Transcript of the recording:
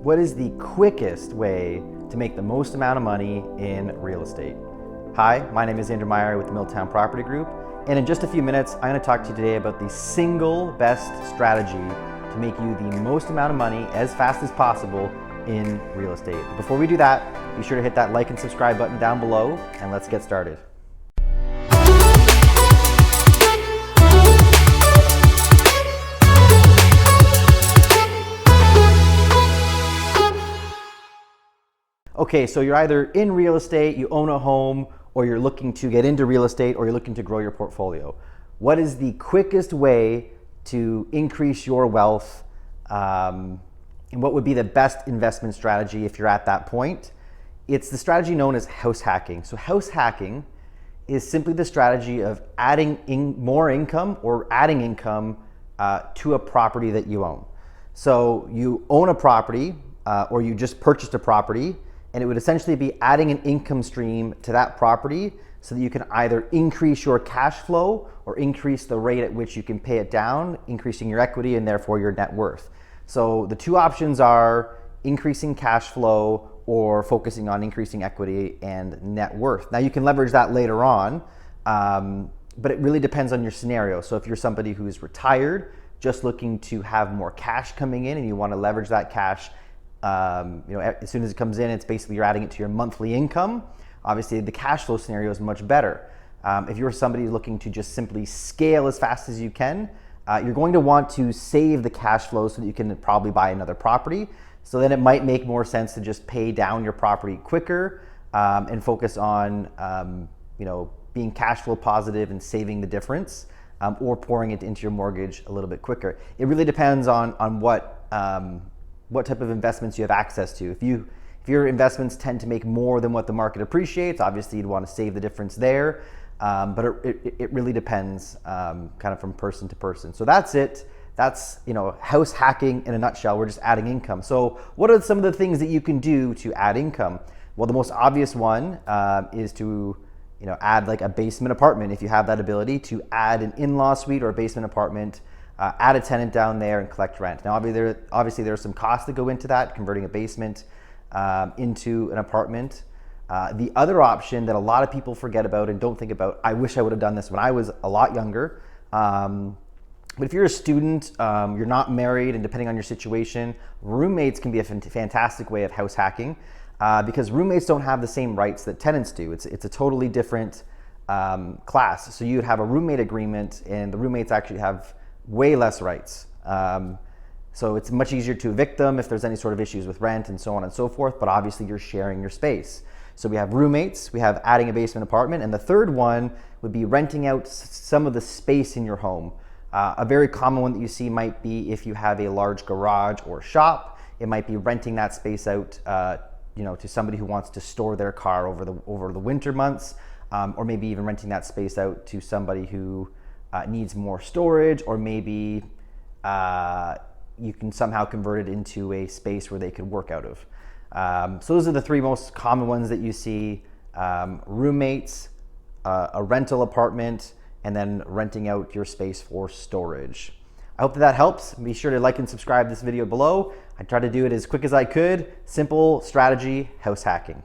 What is the quickest way to make the most amount of money in real estate? Hi, my name is Andrew Meyer with the Milltown Property Group, and in just a few minutes, I'm going to talk to you today about the single best strategy to make you the most amount of money as fast as possible in real estate. But before we do that, be sure to hit that like and subscribe button down below, and let's get started. Okay, so you're either in real estate, you own a home, or you're looking to get into real estate, or you're looking to grow your portfolio. What is the quickest way to increase your wealth? And what would be the best investment strategy if you're at that point? It's the strategy known as house hacking. So house hacking is simply the strategy of adding more income or adding income to a property that you own. So you own a property or you just purchased a property, and it would essentially be adding an income stream to that property so that you can either increase your cash flow or increase the rate at which you can pay it down, increasing your equity and therefore your net worth. So the two options are increasing cash flow or focusing on increasing equity and net worth. Now you can leverage that later on, but it really depends on your scenario. So if you're somebody who's retired, just looking to have more cash coming in and you want to leverage that cash, as soon as it comes in, it's basically you're adding it to your monthly income. Obviously, the cash flow scenario is much better. If you're somebody looking to just simply scale as fast as you can, you're going to want to save the cash flow so that you can probably buy another property. So then it might make more sense to just pay down your property quicker and focus on being cash flow positive and saving the difference, or pouring it into your mortgage a little bit quicker. It really depends on what type of investments you have access to. If your investments tend to make more than what the market appreciates, obviously you'd want to save the difference there. But it really depends kind of from person to person. So that's it. That's house hacking in a nutshell. We're just adding income. So what are some of the things that you can do to add income? Well, the most obvious one is to add like a basement apartment. If you have that ability to add an in-law suite or a basement apartment, add a tenant down there and collect rent. Now, obviously there are some costs that go into that, converting a basement into an apartment. The other option that a lot of people forget about and don't think about, I wish I would have done this when I was a lot younger, but if you're a student, you're not married, and depending on your situation, roommates can be a fantastic way of house hacking because roommates don't have the same rights that tenants do. It's a totally different class. So you'd have a roommate agreement, and the roommates actually have way less rights. So it's much easier to evict them if there's any sort of issues with rent and so on and so forth, but obviously you're sharing your space. So we have roommates, we have adding a basement apartment, and the third one would be renting out some of the space in your home. A very common one that you see might be if you have a large garage or shop, it might be renting that space out to somebody who wants to store their car over the winter months, or maybe even renting that space out to somebody who needs more storage, or maybe you can somehow convert it into a space where they could work out of. So those are the three most common ones that you see: roommates, a rental apartment, and then renting out your space for storage. I hope that helps. Be sure to like and subscribe this video below. I tried to do it as quick as I could. Simple strategy, house hacking.